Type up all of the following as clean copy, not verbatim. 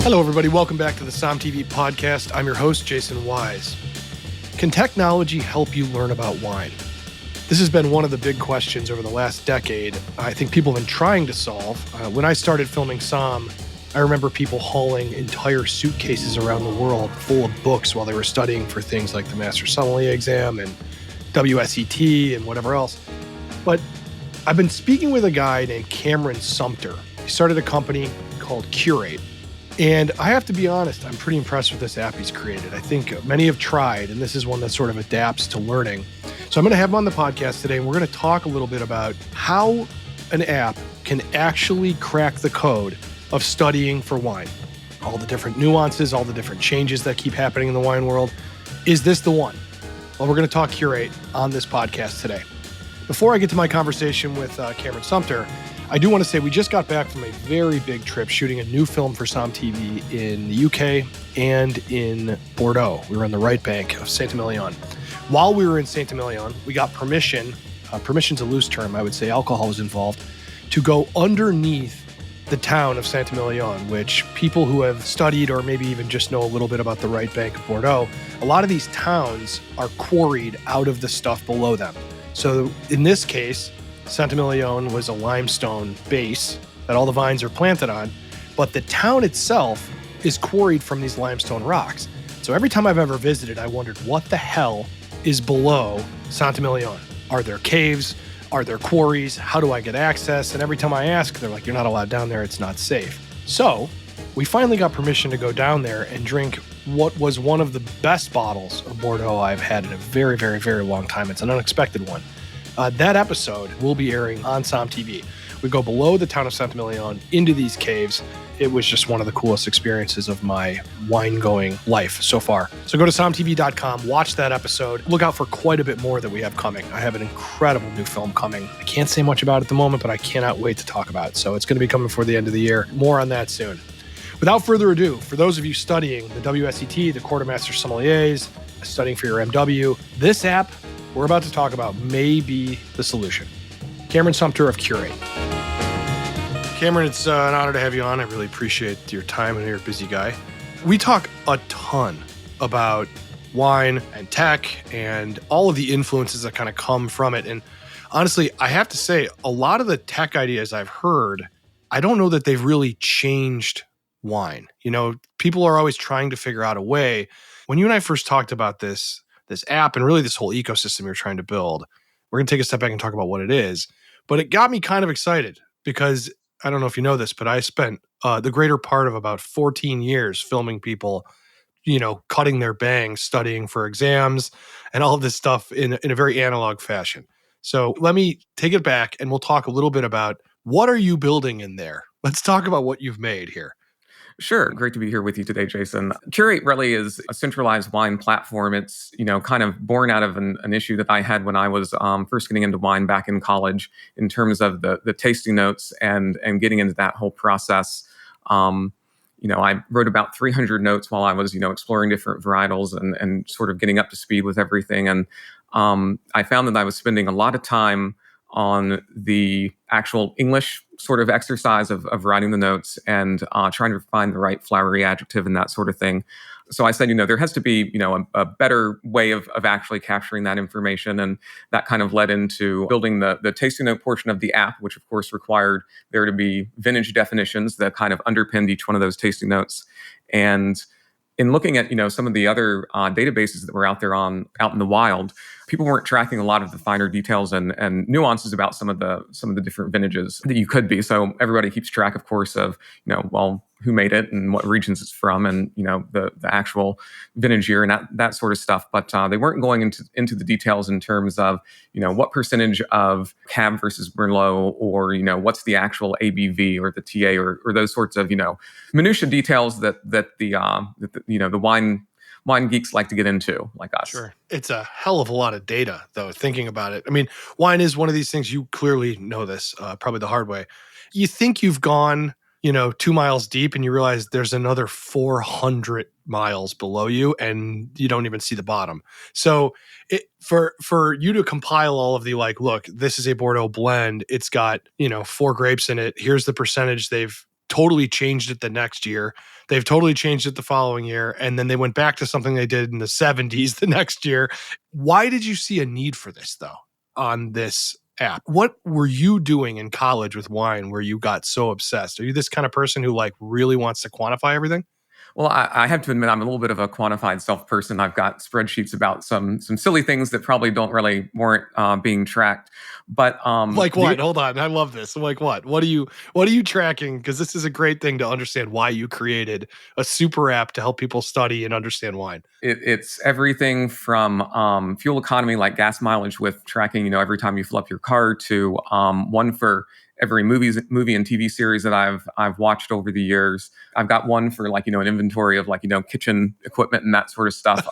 Hello, everybody. Welcome back to the Som TV podcast. I'm your host, Jason Wise. Can technology help you learn about wine? This has been one of the big questions over the last decade. I think people have been trying to solve. When I started filming Som, I remember people hauling entire suitcases around the world full of books while they were studying for things like the Master Sommelier exam and WSET and whatever else. But I've been speaking with a guy named Cameron Sumter. He started a company called Curate. And I have to be honest, I'm pretty impressed with this app he's created. I think many have tried, and this is one that sort of adapts to learning. So I'm going to have him on the podcast today, and we're going to talk a little bit about how an app can actually crack the code of studying for wine. All the different nuances, all the different changes that keep happening in the wine world. Is this the one? Well, we're going to talk Curate on this podcast today. Before I get to my conversation with Cameron Sumter, I do want to say we just got back from a very big trip shooting a new film for Som TV in the UK and in Bordeaux. We were on the right bank of Saint-Emilion. While we were in Saint-Emilion, we got permission's a loose term, I would say alcohol was involved, to go underneath the town of Saint-Emilion, which people who have studied or maybe even just know a little bit about the right bank of Bordeaux, a lot of these towns are quarried out of the stuff below them. So in this case, Saint-Emilion was a limestone base that all the vines are planted on, but the town itself is quarried from these limestone rocks. So every time I've ever visited, I wondered what the hell is below Saint-Emilion? Are there caves? Are there quarries? How do I get access? And every time I ask, they're like, you're not allowed down there. It's not safe. So we finally got permission to go down there and drink what was one of the best bottles of Bordeaux I've had in a very, very, very long time. It's an unexpected one. That episode will be airing on Som TV. We go below the town of Saint-Emilion into these caves. It was just one of the coolest experiences of my wine-going life so far. So go to somtv.com, watch that episode. Look out for quite a bit more that we have coming. I have an incredible new film coming. I can't say much about it at the moment, but I cannot wait to talk about it. So it's going to be coming before the end of the year. More on that soon. Without further ado, for those of you studying the WSET, the Court of Master Sommeliers, studying for your MW, this app we're about to talk about may be the solution. Cameron Sumter of Curate. Cameron, it's an honor to have you on. I really appreciate your time, and you're a busy guy. We talk a ton about wine and tech and all of the influences that kind of come from it. And honestly, I have to say, a lot of the tech ideas I've heard, I don't know that they've really changed wine. You know, people are always trying to figure out a way. When you and I first talked about this app and really this whole ecosystem you're trying to build, we're going to take a step back and talk about what it is. But it got me kind of excited because I don't know if you know this, but I spent the greater part of about 14 years filming people, you know, cutting their bangs, studying for exams and all of this stuff in a very analog fashion. So let me take it back and we'll talk a little bit about what are you building in there? Let's talk about what you've made here. Sure. Great to be here with you today, Jason. Curate really is a centralized wine platform. It's, kind of born out of an issue that I had when I was first getting into wine back in college in terms of the tasting notes and getting into that whole process. I wrote about 300 notes while I was, exploring different varietals and sort of getting up to speed with everything. And I found that I was spending a lot of time on the actual English sort of exercise of writing the notes and trying to find the right flowery adjective and that sort of thing. So I said, there has to be, a better way of actually capturing that information. And that kind of led into building the tasting note portion of the app, which of course required there to be vintage definitions that kind of underpinned each one of those tasting notes. And in looking at, some of the other databases that were out in the wild, people weren't tracking a lot of the finer details and nuances about some of the different vintages that you could be. So everybody keeps track, of course, of, who made it and what regions it's from and, the actual vintage year and that sort of stuff. But they weren't going into the details in terms of, what percentage of Cab versus Merlot or, what's the actual ABV or the TA or those sorts of, minutia details that the wine geeks like to get into, like us. Sure. It's a hell of a lot of data, though, thinking about it. I mean, wine is one of these things, you clearly know this, probably the hard way. You think you've gone, 2 miles deep and you realize there's another 400 miles below you and you don't even see the bottom. So for you to compile all of the look, this is a Bordeaux blend. It's got, 4 grapes in it. Here's the percentage they've totally changed it the next year. They've totally changed it the following year. And then they went back to something they did in the 70s the next year. Why did you see a need for this, though, on this app? What were you doing in college with wine where you got so obsessed? Are you this kind of person who like really wants to quantify everything? Well, I have to admit, I'm a little bit of a quantified self person. I've got spreadsheets about some silly things that probably don't really warrant being tracked. But Like what? Hold on. I love this. Like what? What are you tracking? Because this is a great thing to understand why you created a super app to help people study and understand wine. It's everything from fuel economy, like gas mileage, with tracking, every time you fill up your car, to one for every movie and TV series that I've watched over the years. I've got one for like, an inventory of like, kitchen equipment and that sort of stuff.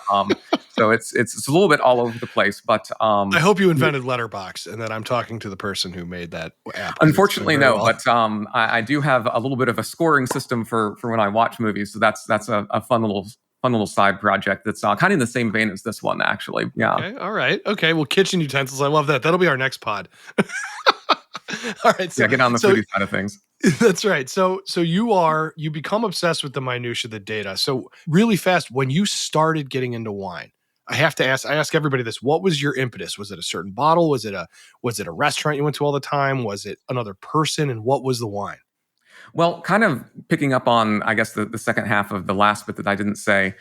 So it's a little bit all over the place, but I hope you invented Letterbox and that I'm talking to the person who made that app. Unfortunately, no, well. but I do have a little bit of a scoring system for when I watch movies. So that's a fun little side project that's kind of in the same vein as this one, actually. Yeah. Okay. All right. Okay. Well, kitchen utensils. I love that. That'll be our next pod. All right. So, Yeah, get on the foodie side of things. That's right. So you become obsessed with the minutia, the data. So really fast, when you started getting into wine, I ask everybody this: what was your impetus? Was it a certain bottle? Was it a restaurant you went to all the time? Was it another person? And what was the wine? Well, kind of picking up on, I guess, the second half of the last bit that I didn't say,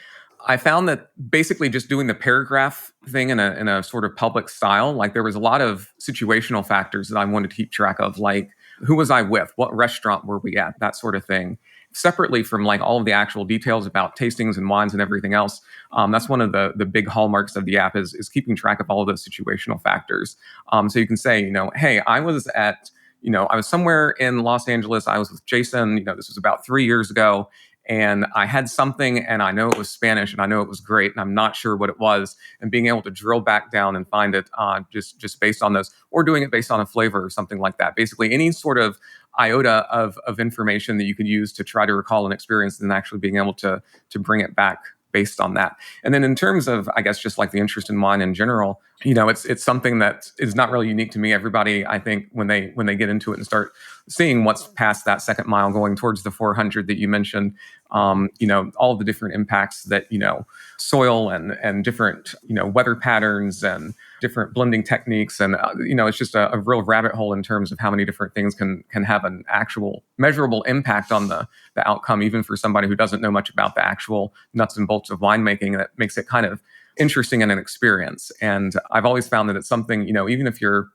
I found that basically just doing the paragraph thing in a sort of public style, like there was a lot of situational factors that I wanted to keep track of, like who was I with, what restaurant were we at, that sort of thing. Separately from like all of the actual details about tastings and wines and everything else, that's one of the big hallmarks of the app is keeping track of all of those situational factors. So you can say, hey, I was somewhere in Los Angeles. I was with Jason. This was about 3 years ago. And I had something, and I know it was Spanish, and I know it was great, and I'm not sure what it was. And being able to drill back down and find it just based on those, or doing it based on a flavor or something like that. Basically, any sort of iota of information that you could use to try to recall an experience, and actually being able to bring it back based on that. And then in terms of, I guess, just like the interest in wine in general, it's something that is not really unique to me. Everybody, I think, when they get into it and start seeing what's past that second mile going towards the 400 that you mentioned, all of the different impacts that, soil and different, weather patterns and different blending techniques. And, it's just a real rabbit hole in terms of how many different things can have an actual measurable impact on the outcome, even for somebody who doesn't know much about the actual nuts and bolts of winemaking. That makes it kind of interesting in an experience. And I've always found that it's something, even if you're,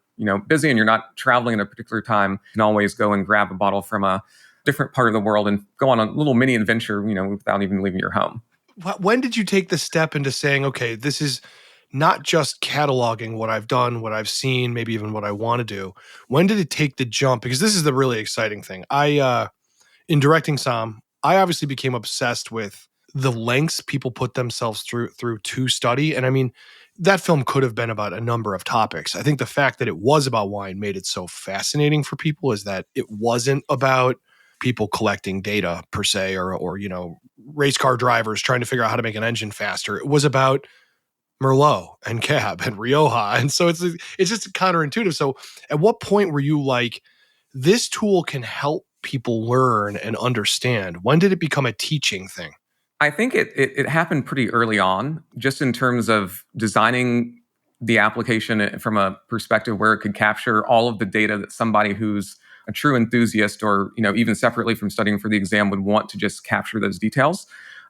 busy and you're not traveling at a particular time, you can always go and grab a bottle from a different part of the world and go on a little mini adventure, without even leaving your home. When did you take the step into saying, okay, this is not just cataloging what I've done, what I've seen, maybe even what I want to do? When did it take the jump? Because this is the really exciting thing. In directing Som, I obviously became obsessed with the lengths people put themselves through to study. And I mean, that film could have been about a number of topics. I think the fact that it was about wine made it so fascinating for people, is that it wasn't about people collecting data per se, or race car drivers trying to figure out how to make an engine faster. It was about Merlot and Cab and Rioja. And so it's just counterintuitive. So at what point were you like, this tool can help people learn and understand? When did it become a teaching thing? I think it happened pretty early on, just in terms of designing the application from a perspective where it could capture all of the data that somebody who's a true enthusiast, or even separately from studying for the exam, would want to just capture those details.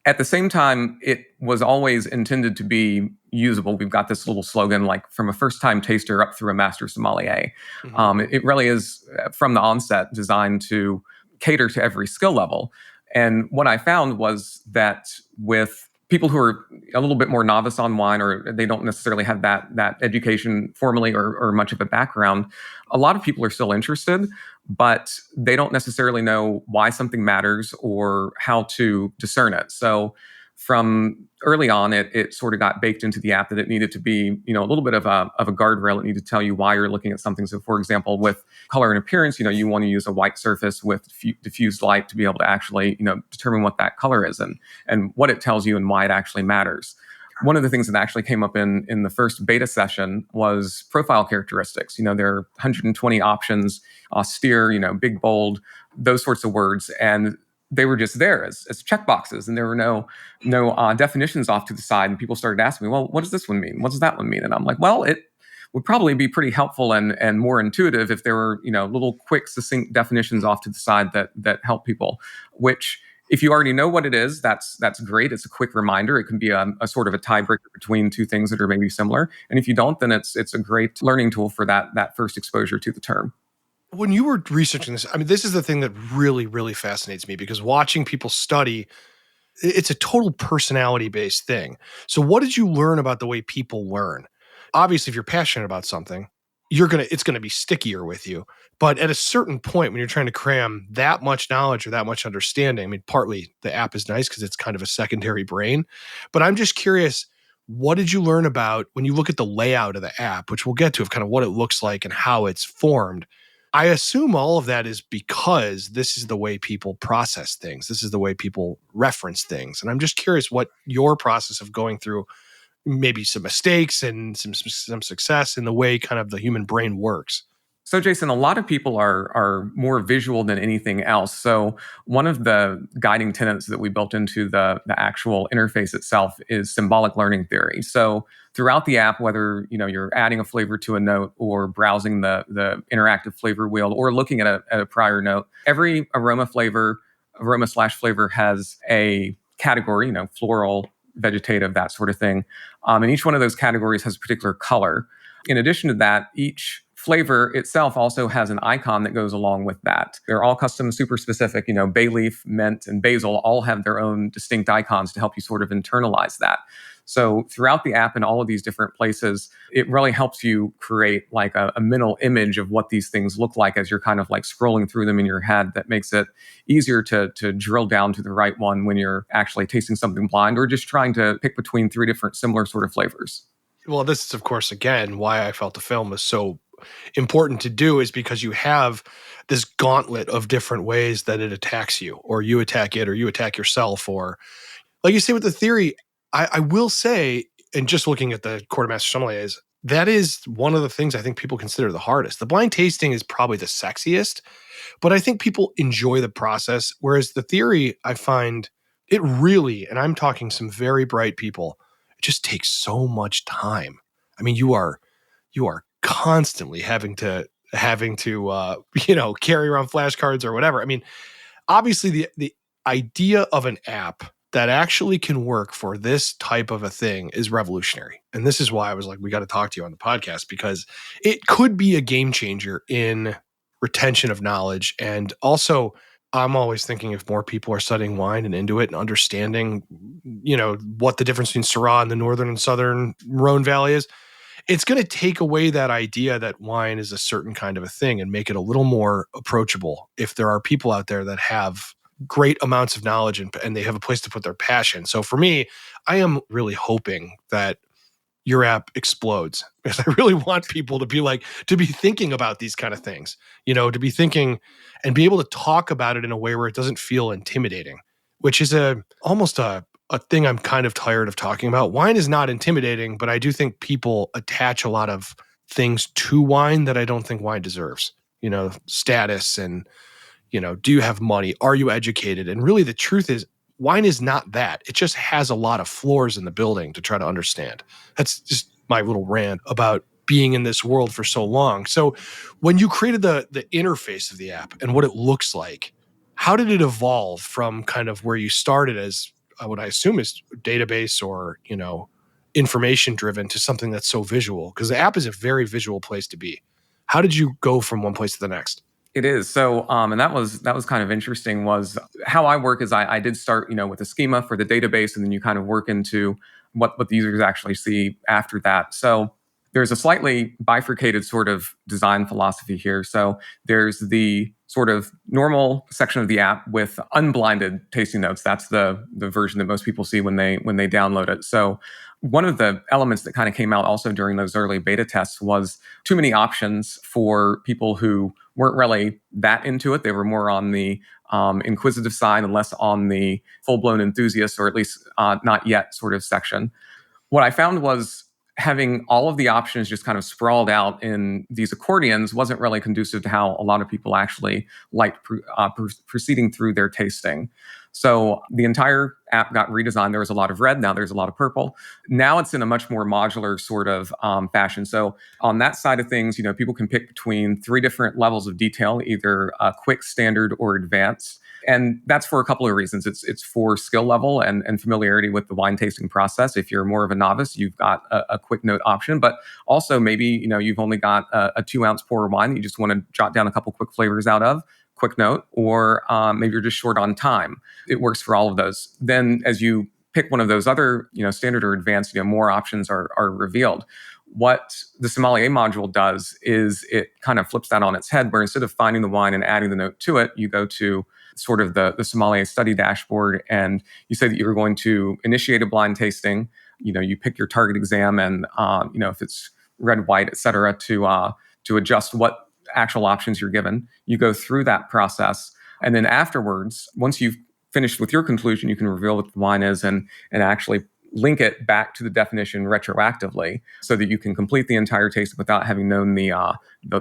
At the same time, it was always intended to be usable. We've got this little slogan, like from a first-time taster up through a master sommelier. Mm-hmm. It really is, from the onset, designed to cater to every skill level. And what I found was that with people who are a little bit more novice on wine, or they don't necessarily have that education formally or much of a background, a lot of people are still interested, but they don't necessarily know why something matters or how to discern it. So from early on, it sort of got baked into the app that it needed to be, a little bit of a guardrail. It needed to tell you why you're looking at something. So for example, with color and appearance, you want to use a white surface with diffused light to be able to actually, determine what that color is and what it tells you and why it actually matters. one of the things that actually came up in the first beta session was profile characteristics. There are 120 options, austere, big, bold, those sorts of words. And they were just there as checkboxes, and there were no definitions off to the side. And people started asking me, well, what does this one mean? What does that one mean? And I'm like, well, it would probably be pretty helpful and more intuitive if there were, little quick, succinct definitions off to the side that help people, which if you already know what it is, that's great. It's a quick reminder. It can be a sort of a tiebreaker between two things that are maybe similar. And if you don't, then it's a great learning tool for that first exposure to the term. When you were researching this, I mean, this is the thing that really, really fascinates me, because watching people study, it's a total personality-based thing. So what did you learn about the way people learn? Obviously, if you're passionate about something, it's gonna be stickier with you. But at a certain point, when you're trying to cram that much knowledge or that much understanding, I mean, partly the app is nice because it's kind of a secondary brain. But I'm just curious, what did you learn about when you look at the layout of the app, which we'll get to, of kind of what it looks like and how it's formed? I assume all of that is because this is the way people process things. This is the way people reference things. And I'm just curious what your process of going through maybe some mistakes and some success in the way kind of the human brain works. So, Jason, a lot of people are more visual than anything else. So one of the guiding tenets that we built into the actual interface itself is symbolic learning theory. So throughout the app, whether you're adding a flavor to a note or browsing the interactive flavor wheel or looking at a prior note, every aroma/flavor has a category, floral, vegetative, that sort of thing. And each one of those categories has a particular color. In addition to that, each flavor itself also has an icon that goes along with that. They're all custom, super specific. Bay leaf, mint, and basil all have their own distinct icons to help you sort of internalize that. So throughout the app in all of these different places, it really helps you create like a mental image of what these things look like as you're kind of like scrolling through them in your head. That makes it easier to drill down to the right one when you're actually tasting something blind or just trying to pick between three different similar sort of flavors. Well, this is, of course, again, why I felt the film was so important to do, is because you have this gauntlet of different ways that it attacks you, or you attack it, or you attack yourself, or like you say with the theory, I will say, and just looking at the quartermaster sommeliers, that is one of the things I think people consider the hardest. The blind tasting is probably the sexiest, but I think people enjoy the process. Whereas the theory, I find it really, and I'm talking some very bright people, it just takes so much time. I mean, you are constantly having to carry around flashcards or whatever. I mean, obviously the idea of an app that actually can work for this type of a thing is revolutionary. And this is why I was like, we got to talk to you on the podcast, because it could be a game changer in retention of knowledge. And also, I'm always thinking if more people are studying wine and into it and understanding, what the difference between Syrah and the northern and southern Rhone Valley is, it's going to take away that idea that wine is a certain kind of a thing and make it a little more approachable. If there are people out there that have great amounts of knowledge and they have a place to put their passion. So for me, I am really hoping that your app explodes, because I really want people to be thinking about these kind of things, to be thinking and be able to talk about it in a way where it doesn't feel intimidating, which is almost a thing I'm kind of tired of talking about. Wine is not intimidating, but I do think people attach a lot of things to wine that I don't think wine deserves, status and, do you have money? Are you educated? And really the truth is, wine is not that. It just has a lot of floors in the building to try to understand. That's just my little rant about being in this world for so long. So when you created the interface of the app and what it looks like, how did it evolve from kind of where you started as what I assume is database or, information driven to something that's so visual? Because the app is a very visual place to be. How did you go from one place to the next? It is. So, and that was kind of interesting, was how I work is I did start, with a schema for the database, and then you kind of work into what the users actually see after that. So there's a slightly bifurcated sort of design philosophy here. So there's the sort of normal section of the app with unblinded tasting notes. That's the version that most people see when they download it. So one of the elements that kind of came out also during those early beta tests was too many options for people who weren't really that into it. They were more on the inquisitive side and less on the full-blown enthusiast, or at least not yet sort of section. What I found was having all of the options just kind of sprawled out in these accordions wasn't really conducive to how a lot of people actually liked proceeding through their tasting. So the entire app got redesigned. There was a lot of red. Now there's a lot of purple. Now it's in a much more modular sort of fashion. So on that side of things, people can pick between three different levels of detail, either quick, standard, or advanced. And that's for a couple of reasons. It's for skill level and familiarity with the wine tasting process. If you're more of a novice, you've got a quick note option. But also maybe you've only got a 2-ounce pour of wine that you just want to jot down a couple quick flavors out of. Quick note, or maybe you're just short on time. It works for all of those. Then as you pick one of those other, standard or advanced, more options are revealed. What the sommelier module does is it kind of flips that on its head, where instead of finding the wine and adding the note to it, you go to sort of the sommelier study dashboard, and you say that you're going to initiate a blind tasting. You pick your target exam, and if it's red, white, et cetera, to adjust what actual options you're given. You go through that process, and then afterwards, once you've finished with your conclusion, you can reveal what the wine is and actually link it back to the definition retroactively, so that you can complete the entire tasting without having known the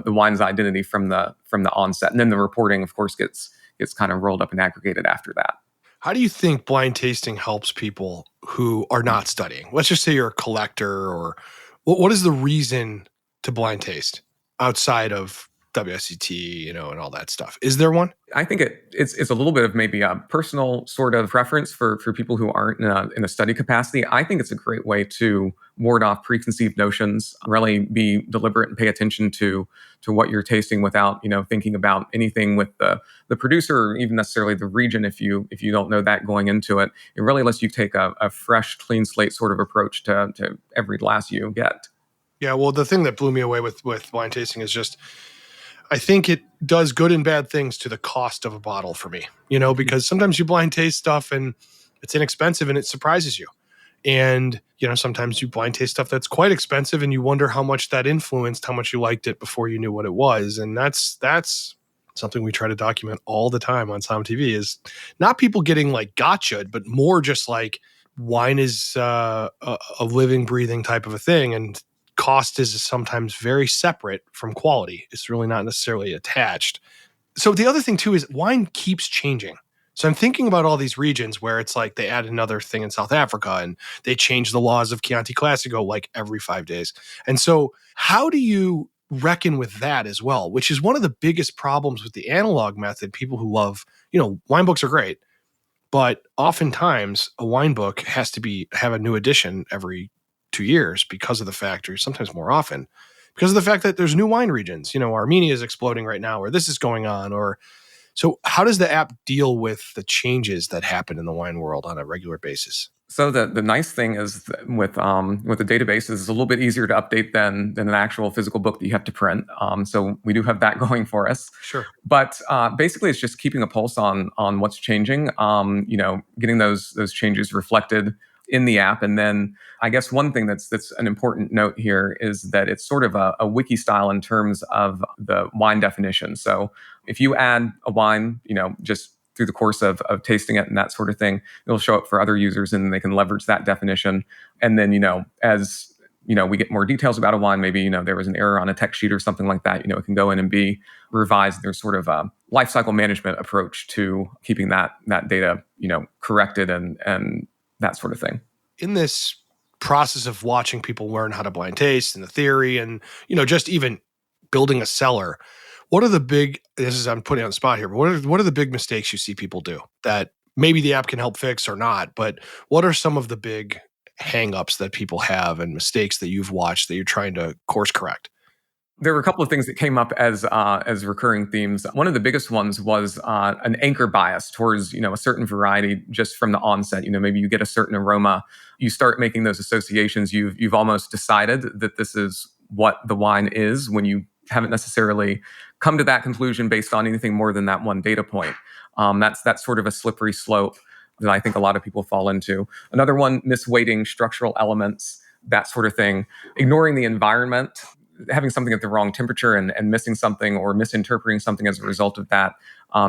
wine's identity from the onset. And then the reporting, of course, gets kind of rolled up and aggregated after that. How do you think blind tasting helps people who are not studying? Let's just say you're a collector, or what is the reason to blind taste outside of WSET, and all that stuff? Is there one? I think it's a little bit of maybe a personal sort of preference for people who aren't in a study capacity. I think it's a great way to ward off preconceived notions, really be deliberate and pay attention to what you're tasting without, thinking about anything with the producer or even necessarily the region. If you don't know that going into it, it really lets you take a fresh, clean slate sort of approach to every glass you get. Yeah, well, the thing that blew me away with wine tasting is just, I think it does good and bad things to the cost of a bottle for me, because sometimes you blind taste stuff and it's inexpensive and it surprises you. And, sometimes you blind taste stuff that's quite expensive and you wonder how much that influenced how much you liked it before you knew what it was. And that's something we try to document all the time on Som TV, is not people getting like gotcha'd, but more just like wine is a living, breathing type of a thing. And cost is sometimes very separate from quality. It's really not necessarily attached. So the other thing too is wine keeps changing. So I'm thinking about all these regions where it's like they add another thing in South Africa and they change the laws of Chianti Classico like every 5 days. And so how do you reckon with that as well, which is one of the biggest problems with the analog method? People who love, wine books are great, but oftentimes a wine book has to have a new edition every 2 years because of the fact, or sometimes more often, because of the fact that there's new wine regions. Armenia is exploding right now, or this is going on, so how does the app deal with the changes that happen in the wine world on a regular basis? So the nice thing is with the databases, it's a little bit easier to update than an actual physical book that you have to print. So we do have that going for us. Sure. But basically, it's just keeping a pulse on what's changing. Getting those changes reflected in the app. And then I guess one thing that's an important note here is that it's sort of a wiki style in terms of the wine definition. So if you add a wine, just through the course of tasting it and that sort of thing, it'll show up for other users and they can leverage that definition. And then, as we get more details about a wine, maybe, there was an error on a text sheet or something like that, it can go in and be revised. There's sort of a lifecycle management approach to keeping that data, corrected and that sort of thing. In this process of watching people learn how to blind taste and the theory and, just even building a cellar, what are the big, I'm putting on the spot here, but what are the big mistakes you see people do that maybe the app can help fix or not? But what are some of the big hangups that people have and mistakes that you've watched that you're trying to course correct? There were a couple of things that came up as recurring themes. One of the biggest ones was an anchor bias towards a certain variety just from the onset. Maybe you get a certain aroma, you start making those associations. You've almost decided that this is what the wine is when you haven't necessarily come to that conclusion based on anything more than that one data point. That's sort of a slippery slope that I think a lot of people fall into. Another one, misweighting structural elements, that sort of thing, ignoring the environment, having something at the wrong temperature and missing something or misinterpreting something as a result of that.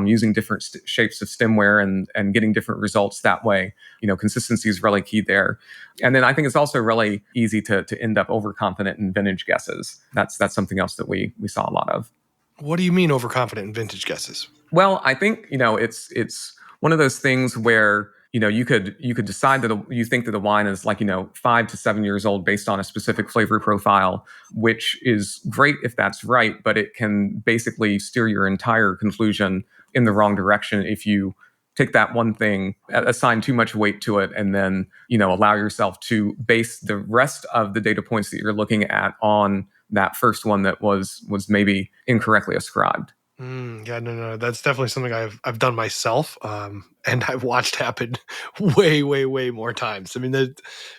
using different shapes of stemware and getting different results that way. Consistency is really key there. And then I think it's also really easy to end up overconfident in vintage guesses. That's something else that we saw a lot of. What do you mean overconfident in vintage guesses? Well, I think it's one of those things where you could decide that you think that a wine is 5 to 7 years old based on a specific flavor profile, which is great if that's right, but it can basically steer your entire conclusion in the wrong direction if you take that one thing, assign too much weight to it, and then allow yourself to base the rest of the data points that you're looking at on that first one that was maybe incorrectly ascribed. Yeah, no. That's definitely something I've done myself, and I've watched happen way, way, way more times. I mean, the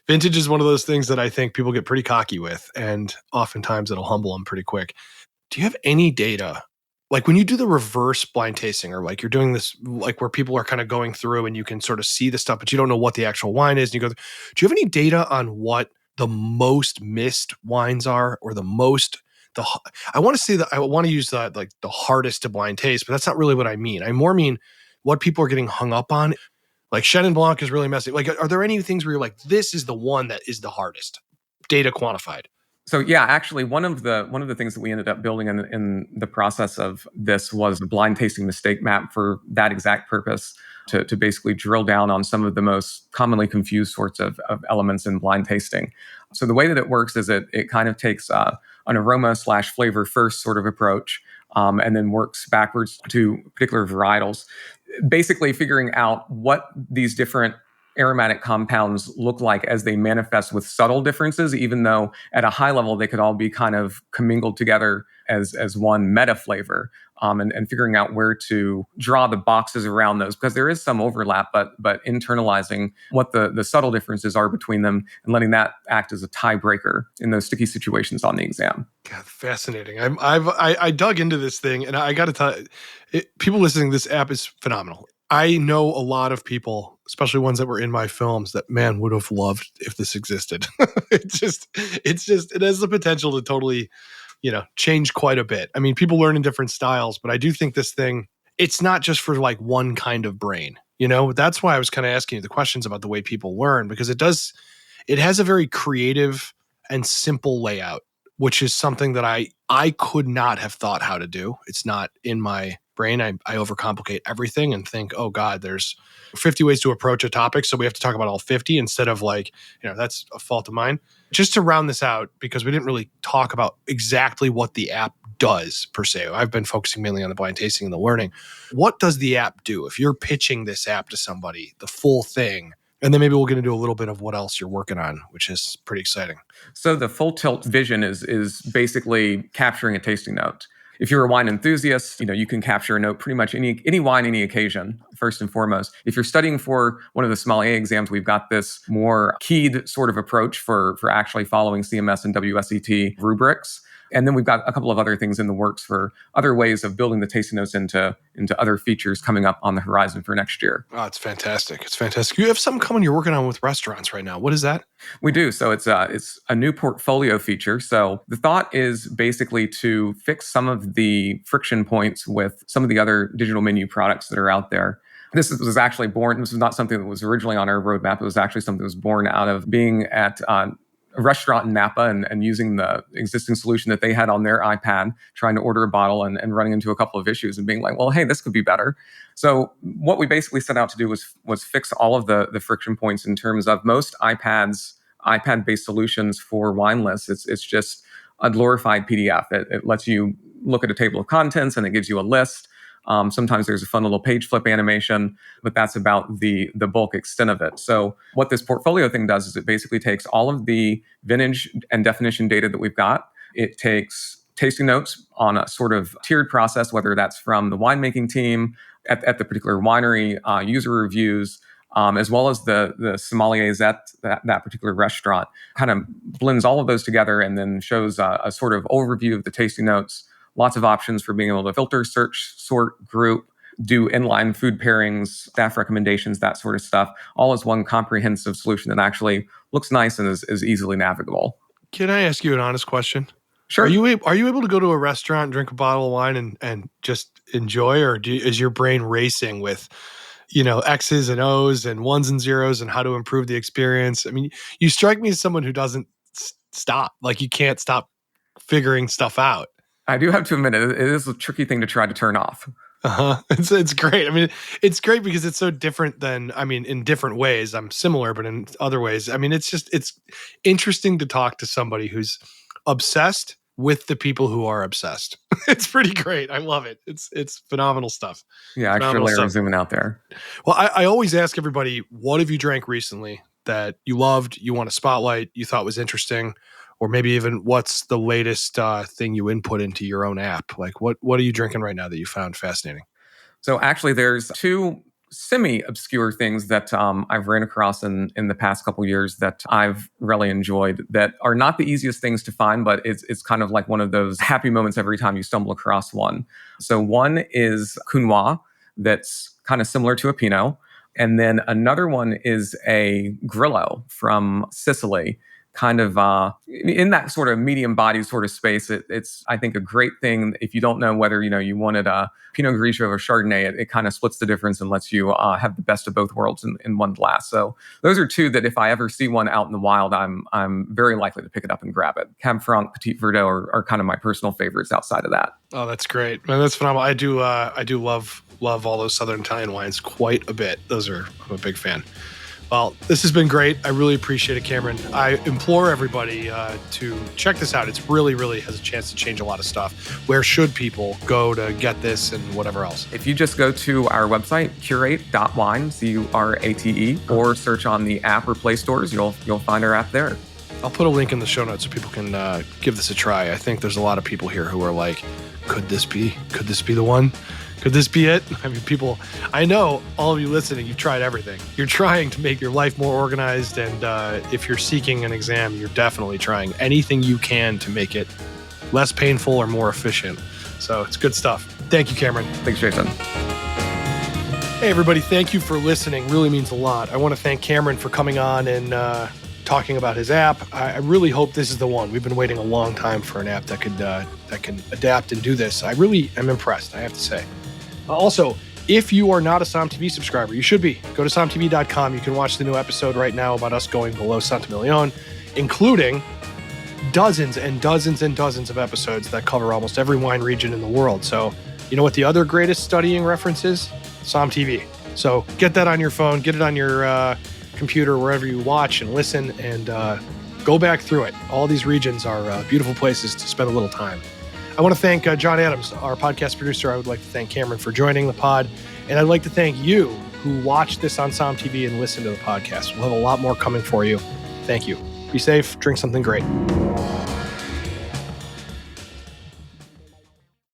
vintage is one of those things that I think people get pretty cocky with, and oftentimes it'll humble them pretty quick. Do you have any data, like when you do the reverse blind tasting, or like you're doing this, like where people are kind of going through and you can sort of see the stuff, but you don't know what the actual wine is, and you go, do you have any data on what the most missed wines are, or I want to say that I want to use the hardest to blind taste, but that's not really what I mean. I more mean what people are getting hung up on. Like Chenin Blanc is really messy. Like, are there any things where you're like, this is the one that is the hardest, data quantified? So yeah, actually, one of the things that we ended up building in the process of this was a blind tasting mistake map for that exact purpose, to basically drill down on some of the most commonly confused sorts of elements in blind tasting. So the way that it works is it kind of takes an aroma/flavor first sort of approach, and then works backwards to particular varietals, basically figuring out what these different aromatic compounds look like as they manifest with subtle differences, even though at a high level they could all be kind of commingled together as one meta flavor, and figuring out where to draw the boxes around those, because there is some overlap, but internalizing what the subtle differences are between them and letting that act as a tiebreaker in those sticky situations on the exam. God, fascinating. I dug into this thing, and I got to tell you, people listening to this app is phenomenal. I know a lot of people, especially ones that were in my films, that man would have loved if this existed. It has the potential to totally, change quite a bit. I mean, people learn in different styles, but I do think this thing, it's not just for like one kind of brain. That's why I was kind of asking you the questions about the way people learn, because it has a very creative and simple layout, which is something that I could not have thought how to do. It's not in my brain. I overcomplicate everything and think, oh God, there's 50 ways to approach a topic, so we have to talk about all 50 instead of that's a fault of mine. Just to round this out, because we didn't really talk about exactly what the app does per se. I've been focusing mainly on the blind tasting and the learning. What does the app do? If you're pitching this app to somebody, the full thing, and then maybe we'll get into a little bit of what else you're working on, which is pretty exciting. So the full tilt vision is basically capturing a tasting note. If you're a wine enthusiast, you can capture a note pretty much any wine, any occasion, first and foremost. If you're studying for one of the sommelier exams, we've got this more keyed sort of approach for actually following CMS and WSET rubrics. And then we've got a couple of other things in the works for other ways of building the tasting notes into other features coming up on the horizon for next year. Oh, it's fantastic. It's fantastic. You have something coming you're working on with restaurants right now. What is that? We do. So it's a new portfolio feature. So the thought is basically to fix some of the friction points with some of the other digital menu products that are out there. This was actually born, this was not something that was originally on our roadmap. It was actually something that was born out of being at a restaurant in Napa and using the existing solution that they had on their iPad, trying to order a bottle and running into a couple of issues and being like, well, hey, this could be better. So what we basically set out to do was fix all of the friction points in terms of most iPad-based solutions for wine lists. It's just a glorified PDF. It lets you look at a table of contents and it gives you a list. Sometimes there's a fun little page flip animation, but that's about the bulk extent of it. So what this portfolio thing does is it basically takes all of the vintage and definition data that we've got. It takes tasting notes on a sort of tiered process, whether that's from the winemaking team at the particular winery, user reviews, as well as the sommeliers at that particular restaurant, kind of blends all of those together and then shows a sort of overview of the tasting notes. Lots of options for being able to filter, search, sort, group, do inline food pairings, staff recommendations, that sort of stuff, all as one comprehensive solution that actually looks nice and is easily navigable. Can I ask you an honest question? Sure. Are you able to go to a restaurant and drink a bottle of wine and just enjoy, or is your brain racing with, X's and O's and ones and zeros and how to improve the experience? I mean, you strike me as someone who doesn't stop. Like, you can't stop figuring stuff out. I do have to admit, it is a tricky thing to try to turn off. It's great. I mean, it's great because it's so different than, in different ways. I'm similar, but in other ways, it's interesting to talk to somebody who's obsessed with the people who are obsessed. It's pretty great. I love it. It's phenomenal stuff. Yeah, extra layer of zooming out there. Well, I always ask everybody, what have you drank recently that you loved, you want to spotlight, you thought was interesting, or maybe even what's the latest thing you input into your own app? Like, what are you drinking right now that you found fascinating? So actually, there's two semi-obscure things that I've ran across in the past couple of years that I've really enjoyed that are not the easiest things to find, but it's kind of like one of those happy moments every time you stumble across one. So one is Counois that's kind of similar to a Pinot. And then another one is a Grillo from Sicily, kind of in that sort of medium body sort of space. It's, I think, a great thing if you don't know whether, you wanted a Pinot Grigio or Chardonnay. It kind of splits the difference and lets you have the best of both worlds in one glass. So those are two that if I ever see one out in the wild, I'm very likely to pick it up and grab it. Cab Franc, Petit Verdot are kind of my personal favorites outside of that. Oh, that's great. Man, that's phenomenal. I do love all those Southern Italian wines quite a bit. I'm a big fan. Well, this has been great. I really appreciate it, Cameron. I implore everybody to check this out. It's really, really has a chance to change a lot of stuff. Where should people go to get this and whatever else? If you just go to our website, curate.wine, Curate, or search on the app or Play stores, you'll find our app there. I'll put a link in the show notes so people can give this a try. I think there's a lot of people here who are like, could this be the one? Could this be it? I mean, people, I know all of you listening, you've tried everything. You're trying to make your life more organized. And if you're seeking an exam, you're definitely trying anything you can to make it less painful or more efficient. So it's good stuff. Thank you, Cameron. Thanks, Jason. Hey, everybody. Thank you for listening. Really means a lot. I want to thank Cameron for coming on and talking about his app. I really hope this is the one. We've been waiting a long time for an app that can adapt and do this. I really am impressed, I have to say. Also, if you are not a SomTV subscriber, you should be. Go to somtv.com. You can watch the new episode right now about us going below Santamilion, including dozens and dozens and dozens of episodes that cover almost every wine region in the world. So, you know what the other greatest studying reference is? SomTV. So get that on your phone, get it on your computer, wherever you watch and listen, and go back through it. All these regions are beautiful places to spend a little time. I want to thank John Adams, our podcast producer. I would like to thank Cameron for joining the pod. And I'd like to thank you who watch this on SomTV and listen to the podcast. We'll have a lot more coming for you. Thank you. Be safe. Drink something great.